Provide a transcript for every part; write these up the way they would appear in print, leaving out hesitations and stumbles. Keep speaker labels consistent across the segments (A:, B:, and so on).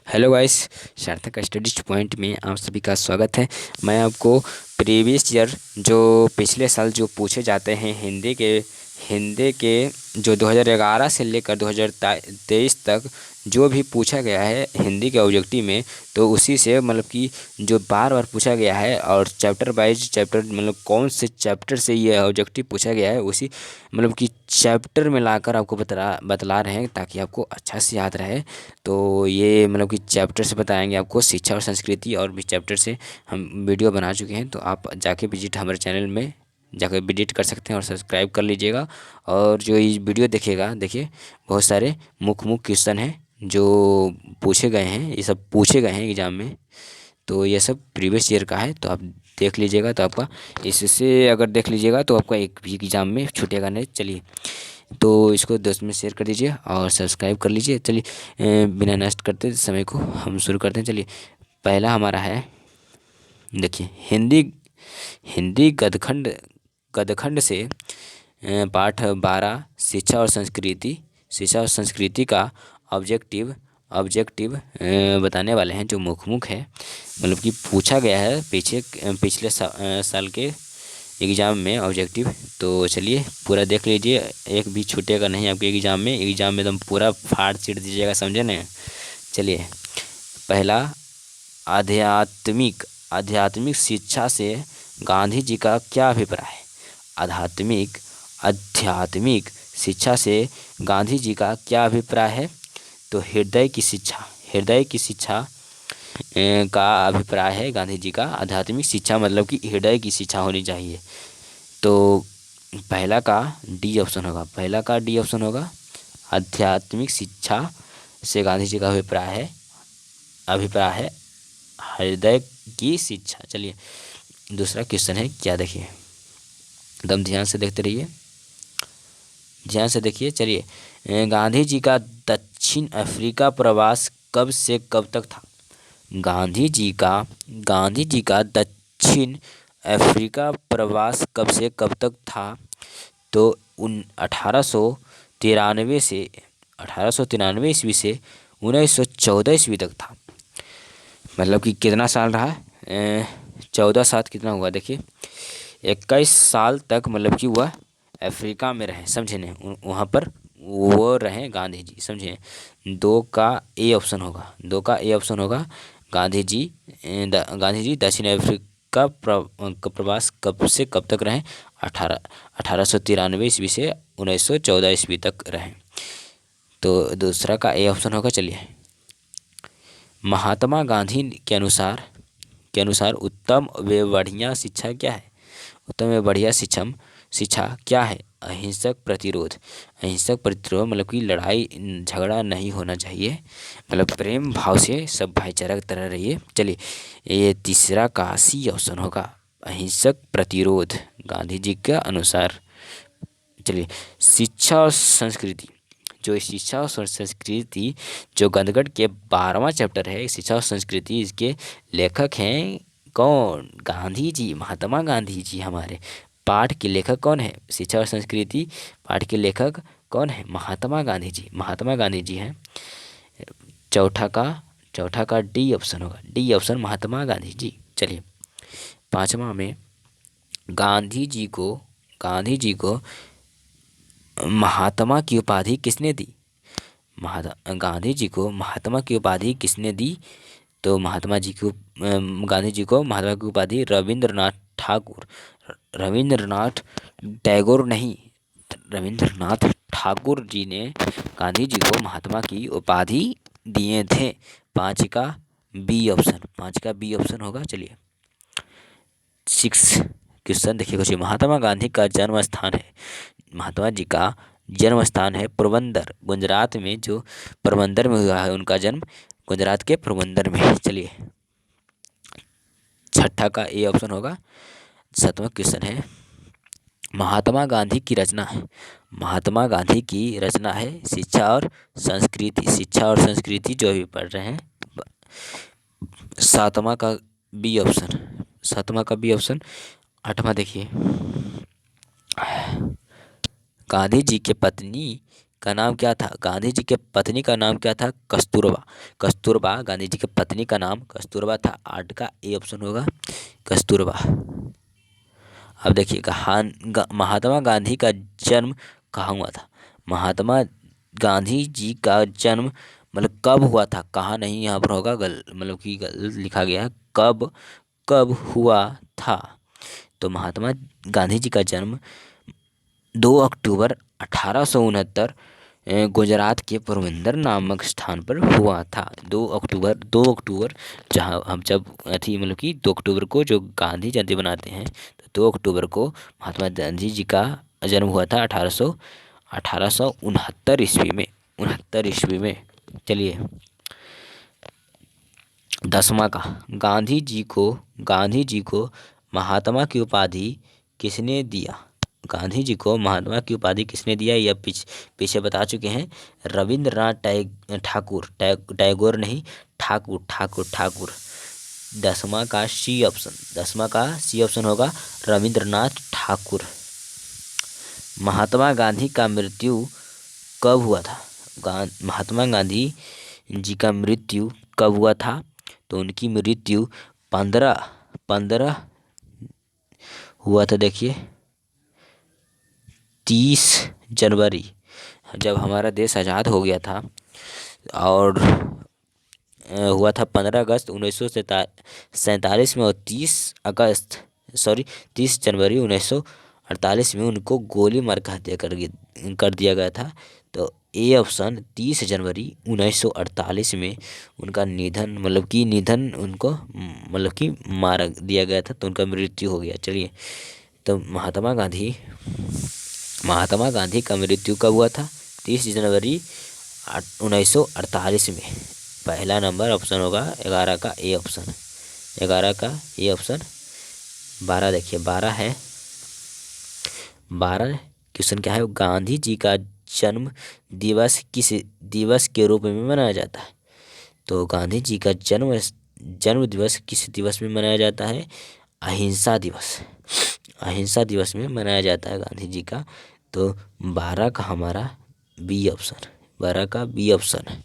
A: Hello guys. सार्थक studies point में आप सभी का स्वागत है। मैं आपको प्रीवियस ईयर जो पिछले साल जो पूछे जाते हैं हिंदी के जो 2011 से लेकर 2023 तक जो भी पूछा गया है हिंदी के ऑब्जेक्टिव में, तो उसी से मतलब कि जो बार बार पूछा गया है और चैप्टर वाइज चैप्टर मतलब कौन से चैप्टर से ये ऑब्जेक्टिव पूछा गया है उसी मतलब कि चैप्टर में लाकर आपको बतला रहे हैं ताकि आपको अच्छा से याद रहे। तो ये मतलब कि चैप्टर से बताएंगे आपको शिक्षा और संस्कृति, और भी चैप्टर से हम वीडियो बना चुके हैं, तो आप जाके विजिट हमारे चैनल में जाकर विजिट कर सकते हैं और सब्सक्राइब कर लीजिएगा। और जो ये वीडियो देखेगा, देखिए बहुत सारे मुख्य क्वेश्चन हैं जो पूछे गए हैं, ये सब पूछे गए हैं एग्ज़ाम में। तो ये सब प्रीवियस ईयर का है, तो आप देख लीजिएगा, तो आपका इससे अगर देख लीजिएगा तो आपका एक भी एग्ज़ाम में छूटेगा नहीं। चलिए, तो इसको दोस्त में शेयर कर दीजिए और सब्सक्राइब कर लीजिए। चलिए, बिना नष्ट करते समय को हम शुरू करते हैं। चलिए, पहला हमारा है, देखिए हिंदी हिंदी गदखंड से पाठ 12 शिक्षा और संस्कृति का ऑब्जेक्टिव ऑब्जेक्टिव बताने वाले हैं। जो मुख्य है मतलब कि पूछा गया है पिछले साल के एग्ज़ाम में ऑब्जेक्टिव। तो चलिए पूरा देख लीजिए, एक भी छूटेगा नहीं आपके एग्ज़ाम में एकदम पूरा फाड़ चीर दीजिएगा, समझे ना। चलिए, पहला, आध्यात्मिक आध्यात्मिक शिक्षा से गांधी जी का क्या अभिप्राय है। आध्यात्मिक आध्यात्मिक शिक्षा से गांधी जी का क्या अभिप्राय है। तो हृदय की शिक्षा का अभिप्राय है गांधी जी का। आध्यात्मिक शिक्षा मतलब कि हृदय की शिक्षा होनी चाहिए। तो पहला का डी ऑप्शन होगा। आध्यात्मिक शिक्षा से गांधी जी का अभिप्राय है हृदय की शिक्षा। चलिए, दूसरा क्वेश्चन है क्या, देखिए एकदम ध्यान से देखते रहिए, ध्यान से देखिए। चलिए, गांधी जी का दक्षिण अफ्रीका प्रवास कब से कब तक था। गांधी जी का दक्षिण अफ्रीका प्रवास कब से कब तक था। तो उन 1893 ईस्वी से 1914 ईस्वी तक था। मतलब कि कितना साल रहा, 14 साल कितना हुआ, देखिए 21 साल तक मतलब कि वह अफ्रीका में रहे, समझे न, वहाँ पर वो रहे गांधी जी, समझे। दो का ए ऑप्शन होगा। गांधी जी दक्षिण अफ्रीका का प्रवास कब से कब तक रहे। 1893 ईस्वी से 1914 ईस्वी तक रहे। तो दूसरा का ए ऑप्शन होगा। चलिए, महात्मा गांधी के अनुसार उत्तम व बढ़िया शिक्षा क्या है। उत्तम व बढ़िया शिक्षा क्या है। अहिंसक प्रतिरोध मतलब कि लड़ाई झगड़ा नहीं होना चाहिए, मतलब प्रेम भाव से सब भाईचारा की तरह रहिए। चलिए, ये तीसरा का सी ऑप्शन होगा, अहिंसक प्रतिरोध गांधी जी के अनुसार। चलिए, शिक्षा और संस्कृति जो गंदगढ़ के 12वां चैप्टर है, शिक्षा और संस्कृति, इसके लेखक हैं कौन। गांधी जी, महात्मा गांधी जी। हमारे पाठ के लेखक कौन है, शिक्षा और संस्कृति पाठ के लेखक कौन है, महात्मा गांधी जी हैं। चौथा का डी ऑप्शन होगा, डी ऑप्शन महात्मा गांधी जी। चलिए, पांचवा में, गांधी जी को महात्मा की उपाधि किसने दी। गांधी जी को महात्मा की उपाधि किसने दी। तो गांधी जी को महात्मा की उपाधि रविंद्रनाथ टैगोर नहीं, रविंद्रनाथ ठाकुर जी ने गांधी जी को महात्मा की उपाधि दिए थे। पाँच का बी ऑप्शन होगा। चलिए, 6 क्वेश्चन देखिए कुछ, महात्मा गांधी का जन्म स्थान है। महात्मा जी का जन्म स्थान है पोरबंदर, गुजरात में। जो पोरबंदर में हुआ है उनका जन्म, गुजरात के पोरबंदर में है। चलिए, छठा का ए ऑप्शन होगा। 7वां क्वेश्चन है, महात्मा गांधी की रचना है शिक्षा और संस्कृति जो अभी पढ़ रहे हैं। 7वां का बी ऑप्शन। 8वां देखिए, गांधी जी के पत्नी का नाम क्या था? गांधी जी के पत्नी का नाम क्या था? कस्तूरबा। कस्तूरबा गांधी जी के पत्नी का नाम कस्तूरबा था। 8 का ए ऑप्शन होगा कस्तूरबा। अब देखिएगा, महात्मा गांधी का जन्म कहाँ हुआ था? महात्मा गांधी जी का जन्म मतलब कब हुआ था, कहाँ नहीं, यहाँ पर होगा मतलब कि गलत लिखा गया है। कब कब हुआ था? तो महात्मा गांधी जी का जन्म 2 अक्टूबर 1869 गुजरात के पोरबंदर नामक स्थान पर हुआ था। 2 अक्टूबर जहाँ हम जब अथी मतलब कि 2 अक्टूबर को जो गांधी जयंती बनाते हैं, तो 2 अक्टूबर को महात्मा गांधी जी का जन्म हुआ था 1869 ईस्वी में। 69 ईस्वी में। चलिए, 10वां का, गांधी जी को महात्मा की उपाधि किसने दिया? गांधी जी को महात्मा की उपाधि किसने दिया? यह पीछे बता चुके हैं। रविंद्रनाथ ठाकुर, टैगोर नहीं, ठाकुर। 10वां का सी ऑप्शन होगा रविंद्रनाथ ठाकुर। महात्मा गांधी का मृत्यु कब हुआ था? महात्मा गांधी जी का मृत्यु कब हुआ था? तो उनकी मृत्यु 15 हुआ था। देखिए, 30 जनवरी, जब हमारा देश आज़ाद हो गया था, और हुआ था 15 अगस्त 1947 में, और 30 जनवरी 1948 में उनको गोली मार कर हत्या कर दिया गया था। तो ए ऑप्शन 30 जनवरी 1948 में उनका निधन उनको मतलब कि मार दिया गया था, तो उनका मृत्यु हो गया। चलिए, तो महात्मा गांधी का मृत्यु कब हुआ था? 30 जनवरी 1948 में। पहला नंबर ऑप्शन होगा 11 का ए ऑप्शन। 11 का ए ऑप्शन। 12 देखिए, 12 है। 12 क्वेश्चन क्या है? गांधी जी का जन्म दिवस किस दिवस के रूप में मनाया जाता है? तो गांधी जी का जन्म दिवस किस दिवस में मनाया जाता है? अहिंसा दिवस। अहिंसा दिवस में मनाया जाता है गांधी जी का। तो 12 का हमारा बी ऑप्शन, 12 का बी ऑप्शन है।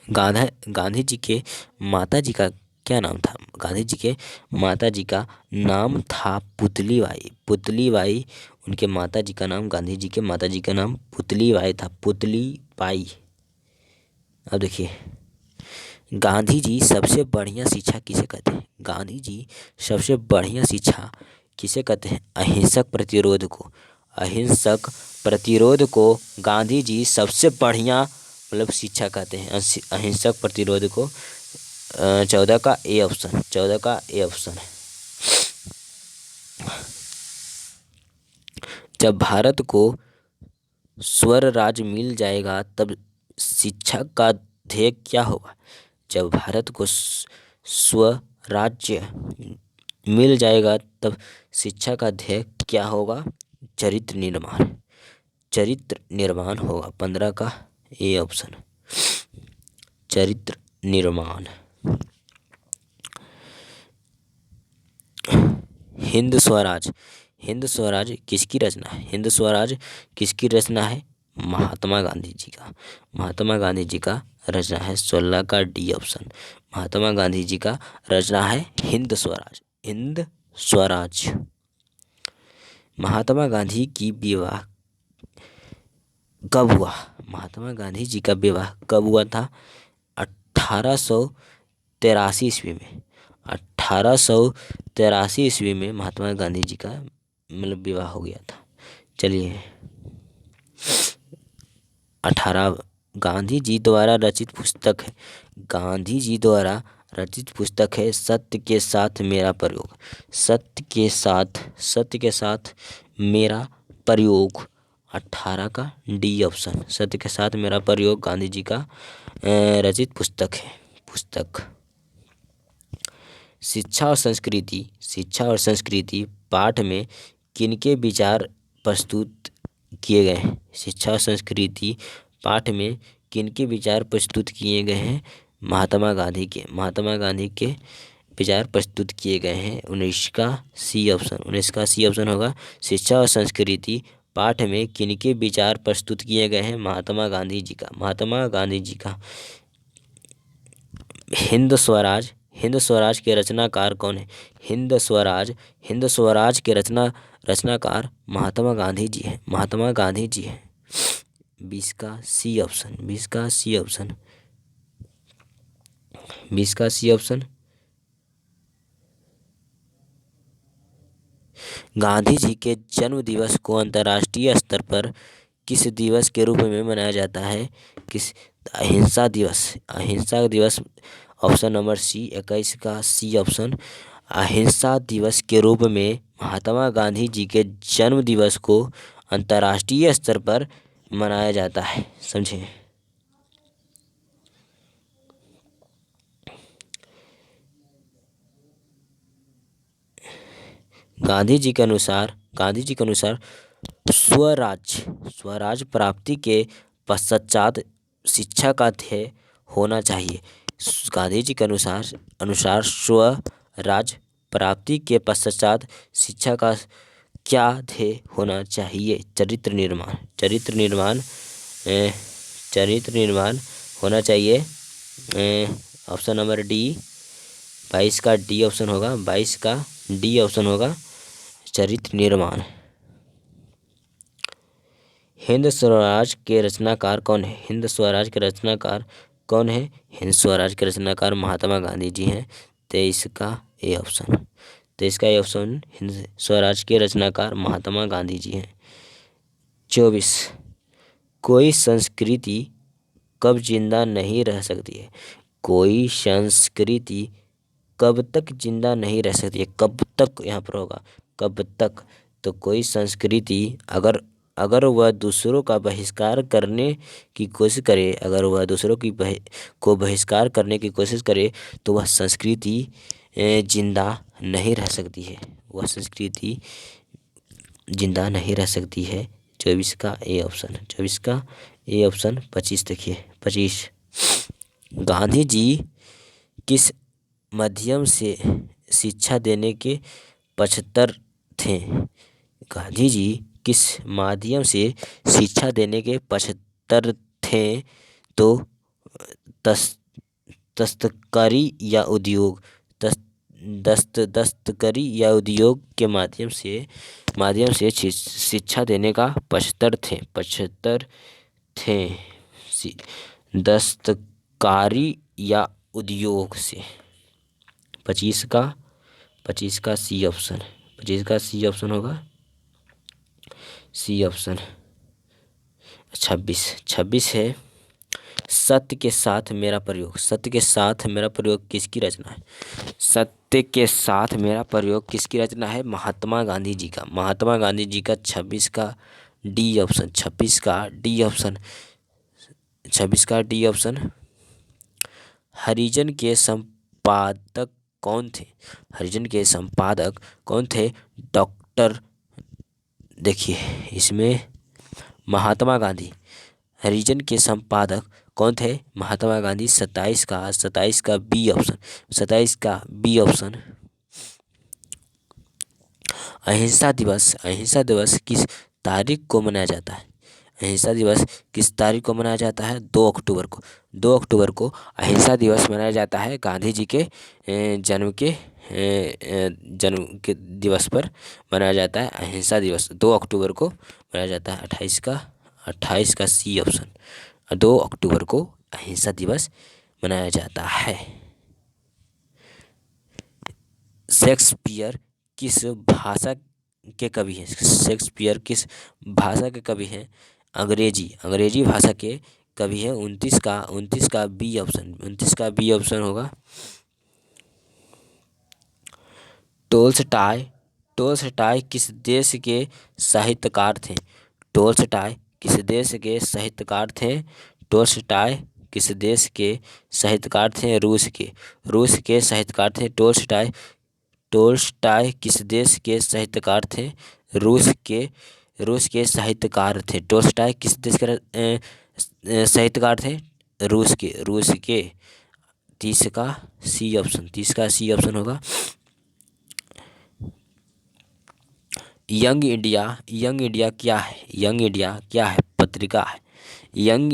A: गांधी जी के माता जी का क्या नाम था? गांधी जी के माता जी का नाम था पुतली बाई। पुतली बाई उनके माता जी का नाम, गांधी जी के माता जी का नाम पुतली बाई था। पुतली बाई। अब देखिए, गांधी जी सबसे बढ़िया शिक्षा किसे कहते हैं? गांधी जी सबसे बढ़िया शिक्षा किसे कहते हैं? अहिंसक प्रतिरोध को। अहिंसक प्रतिरोध को गांधी जी सबसे बढ़िया मतलब शिक्षा कहते हैं, अहिंसक प्रतिरोध को। 14 का ए ऑप्शन, 14 का ए ऑप्शन है। जब भारत को स्वर राज्य मिल जाएगा तब शिक्षा का ध्येय क्या होगा? जब भारत को स्वराज्य मिल जाएगा तब शिक्षा का ध्येय क्या होगा? चरित्र निर्माण। चरित्र निर्माण होगा। 15 का ए ऑप्शन, चरित्र निर्माण। हिंद स्वराज, हिंद स्वराज किसकी रचना है? हिंद स्वराज किसकी रचना है? महात्मा गांधी जी का। महात्मा गांधी जी का रचना है। 16 का डी ऑप्शन, महात्मा गांधी जी का रचना है हिंद स्वराज। हिंद स्वराज। महात्मा गांधी की विवाह कब हुआ? महात्मा गांधी जी का विवाह कब हुआ था? 1883 ईस्वी में। 1883 ईस्वी में महात्मा गांधी जी का मतलब विवाह हो गया था। चलिए, 18 गांधी जी द्वारा रचित पुस्तक है। गांधी जी द्वारा रचित पुस्तक है सत्य के साथ मेरा प्रयोग। सत्य के साथ मेरा प्रयोग। 18 का डी ऑप्शन, सत्य के साथ मेरा प्रयोग गांधी जी का रचित पुस्तक है। पुस्तक। शिक्षा और संस्कृति पाठ में किनके विचार प्रस्तुत किए गए हैं? शिक्षा और संस्कृति पाठ में किनके विचार प्रस्तुत किए गए हैं? महात्मा गांधी के विचार प्रस्तुत किए गए हैं। 19 का सी ऑप्शन होगा शिक्षा और संस्कृति
B: पाठ में किनके विचार प्रस्तुत किए गए हैं? महात्मा गांधी जी का। महात्मा गांधी जी का। हिंद स्वराज, हिंद स्वराज के रचनाकार कौन है? हिंद स्वराज, हिंद स्वराज के रचनाकार महात्मा गांधी जी हैं। महात्मा गांधी जी हैं। 20 का सी ऑप्शन, 20 का सी ऑप्शन, 20 का सी ऑप्शन। गांधी जी के जन्म दिवस को अंतर्राष्ट्रीय स्तर पर किस दिवस के रूप में मनाया जाता है? किस? अहिंसा दिवस, अहिंसा दिवस। ऑप्शन नंबर सी, 21 का सी ऑप्शन। अहिंसा दिवस के रूप में महात्मा गांधी जी के जन्म दिवस को अंतर्राष्ट्रीय स्तर पर मनाया जाता है। समझे? गांधी जी के अनुसार, गांधी जी के अनुसार स्वराज, स्वराज प्राप्ति के पश्चात शिक्षा का ध्येय होना चाहिए। गांधी जी के अनुसार स्वराज प्राप्ति के पश्चात शिक्षा का क्या ध्येय होना चाहिए? चरित्र निर्माण, चरित्र निर्माण, चरित्र निर्माण होना चाहिए। ऑप्शन नंबर डी, 22 का डी ऑप्शन होगा, 22 का डी ऑप्शन होगा, चरित्र निर्माण। हिंद स्वराज के रचनाकार कौन है? हिंद स्वराज के रचनाकार कौन है? हिंद स्वराज के रचनाकार महात्मा गांधी जी हैं। 23 का ए ऑप्शन, 23 का ए ऑप्शन, हिंद स्वराज के रचनाकार महात्मा गांधी जी हैं। 24, कोई संस्कृति कब जिंदा नहीं रह सकती है? कोई संस्कृति कब तक जिंदा नहीं रह सकती है? कब तक यहाँ पर होगा, कब तक। तो कोई संस्कृति अगर वह दूसरों का बहिष्कार करने की कोशिश करे, अगर वह दूसरों की को बहिष्कार करने की कोशिश करे तो वह संस्कृति जिंदा नहीं रह सकती है। वह संस्कृति जिंदा नहीं रह सकती है। 24 का ए ऑप्शन, 24 का ए ऑप्शन। 25 देखिए, 25, गांधी जी किस माध्यम से शिक्षा देने के पक्षधर थे? गांधी जी किस माध्यम से शिक्षा देने के पक्षधर थे? तो दस्तकारी या उद्योग, दस्तकारी या उद्योग के माध्यम से शिक्षा देने का पक्षधर थे, पक्षधर थे। दस्तकारी या उद्योग से। 25 का सी ऑप्शन, 25 का सी ऑप्शन होगा, सी ऑप्शन। 26 है, सत्य के साथ मेरा प्रयोग। सत्य के साथ मेरा प्रयोग किसकी रचना है? सत्य के साथ मेरा प्रयोग किसकी रचना है? महात्मा गांधी जी का। महात्मा गांधी जी का। 26 का डी ऑप्शन, 26 का डी ऑप्शन, 26 का डी ऑप्शन। हरिजन के संपादक कौन थे? हरिजन के संपादक कौन थे? डॉक्टर, देखिए इसमें महात्मा गांधी। हरिजन के संपादक कौन थे? महात्मा गांधी। 27 का बी ऑप्शन, 27 का बी ऑप्शन। अहिंसा दिवस किस तारीख को मनाया जाता है? अहिंसा दिवस किस तारीख को मनाया जाता है? 2 अक्टूबर को। 2 अक्टूबर को अहिंसा दिवस मनाया जाता है। गांधी जी के जन्म के दिवस पर मनाया जाता है अहिंसा दिवस। 2 अक्टूबर को मनाया जाता है। 28 का सी ऑप्शन, 2 अक्टूबर को अहिंसा दिवस मनाया जाता है। शेक्सपियर किस भाषा के कवि हैं? शेक्सपियर किस भाषा के कवि हैं? अंग्रेजी भाषा के कवि हैं। 29 का बी ऑप्शन, 29 का बी ऑप्शन होगा। टोल्स्टॉय किस देश के साहित्यकार थे? टोल्स्टॉय किस देश के साहित्यकार थे? टोल्स्टॉय किस देश के साहित्यकार थे? रूस के साहित्यकार थे टोल्स्टॉय। टोल्स्टॉय किस देश के साहित्यकार थे? रूस के साहित्यकार थे। टोल्स्टॉय किस देश के साहित्यकार थे? रूस के। 30 का सी ऑप्शन, 30 का सी ऑप्शन होगा। यंग इंडिया क्या है? यंग इंडिया क्या है? पत्रिका है। यंग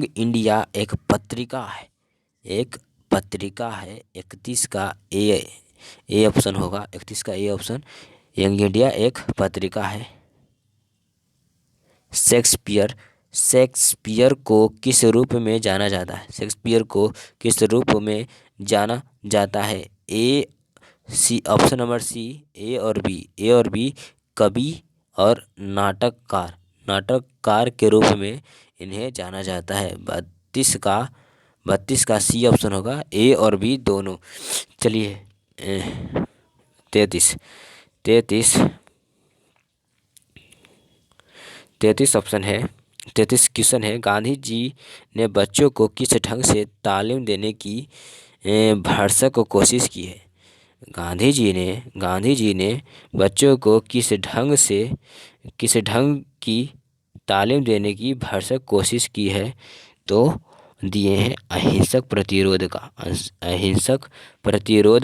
B: इंडिया एक पत्रिका है, एक पत्रिका है। 31 का ए ऑप्शन होगा, 31 का ए ऑप्शन। यंग इंडिया एक पत्रिका है। शेक्सपियर को किस रूप में जाना जाता है? शेक्सपियर को किस रूप में जाना जाता है? ए सी, ऑप्शन नंबर सी, ए और बी। ए और बी, कवि और नाटककार के रूप में इन्हें जाना जाता है। 32 का सी ऑप्शन होगा, ए और बी दोनों। चलिए 33 ऑप्शन है, 33 क्वेश्चन है। गांधी जी ने बच्चों को किस ढंग से तालीम देने की भरसक कोशिश की है? गांधी जी ने बच्चों को किस ढंग की तालीम देने की भरसक कोशिश की है? तो दिए हैं अहिंसक प्रतिरोध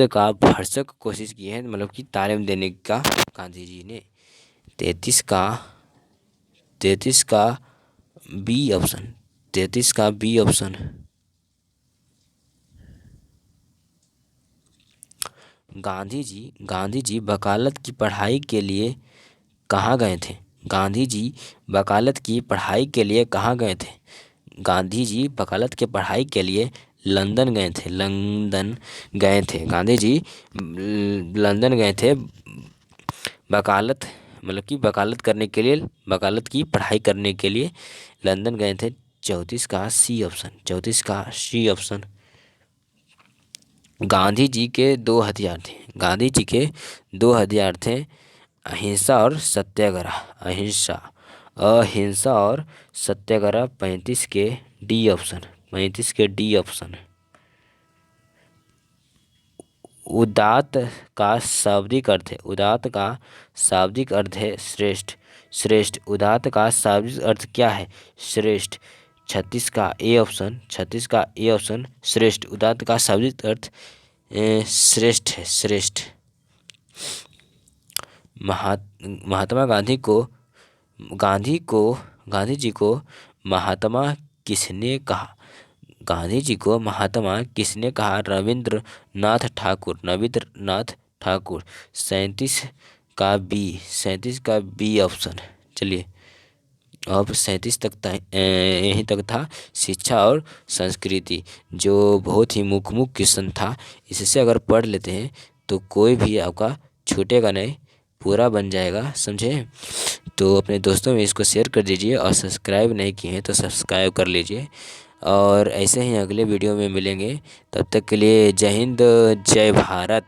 B: का भरसक कोशिश की है, मतलब कि तालीम देने का गांधी जी ने। 33 का बी ऑप्शन, 33 का बी ऑप्शन। गांधी जी वकालत की पढ़ाई के लिए कहाँ गए थे? गांधी जी वकालत की पढ़ाई के लिए कहाँ गए थे? गांधी जी वकालत के पढ़ाई के लिए लंदन गए थे। गांधी जी लंदन गए थे वकालत, मतलब कि वकालत करने के लिए, वकालत की पढ़ाई करने के लिए लंदन गए थे। 34 का सी ऑप्शन, 34 का सी ऑप्शन। गांधी जी के दो हथियार थे। गांधी जी के दो हथियार थे, अहिंसा और सत्याग्रह। अहिंसा और सत्याग्रह। 35 के डी ऑप्शन, 35 के डी ऑप्शन। उदात्त का शाब्दिक अर्थ है, उदात्त का शाब्दिक अर्थ है श्रेष्ठ। उदात्त का शाब्दिक अर्थ क्या है? श्रेष्ठ। 36 का ए ऑप्शन, 36 का ए ऑप्शन श्रेष्ठ। उदात्त का शाब्दिक अर्थ श्रेष्ठ है, श्रेष्ठ। महात्मा गांधी जी को महात्मा किसने कहा? गांधी जी को महात्मा किसने कहा? रविंद्रनाथ ठाकुर। 37 का बी ऑप्शन। चलिए अब 37 तक यहीं तक था शिक्षा और संस्कृति, जो बहुत ही मुख्य क्वेश्चन था। इससे अगर पढ़ लेते हैं तो कोई भी आपका छूटेगा नहीं, पूरा बन जाएगा, समझे? तो अपने दोस्तों में इसको शेयर कर दीजिए और सब्सक्राइब नहीं किए हैं तो सब्सक्राइब कर लीजिए। और ऐसे ही अगले वीडियो में मिलेंगे, तब तक के लिए जय हिंद, जय भारत।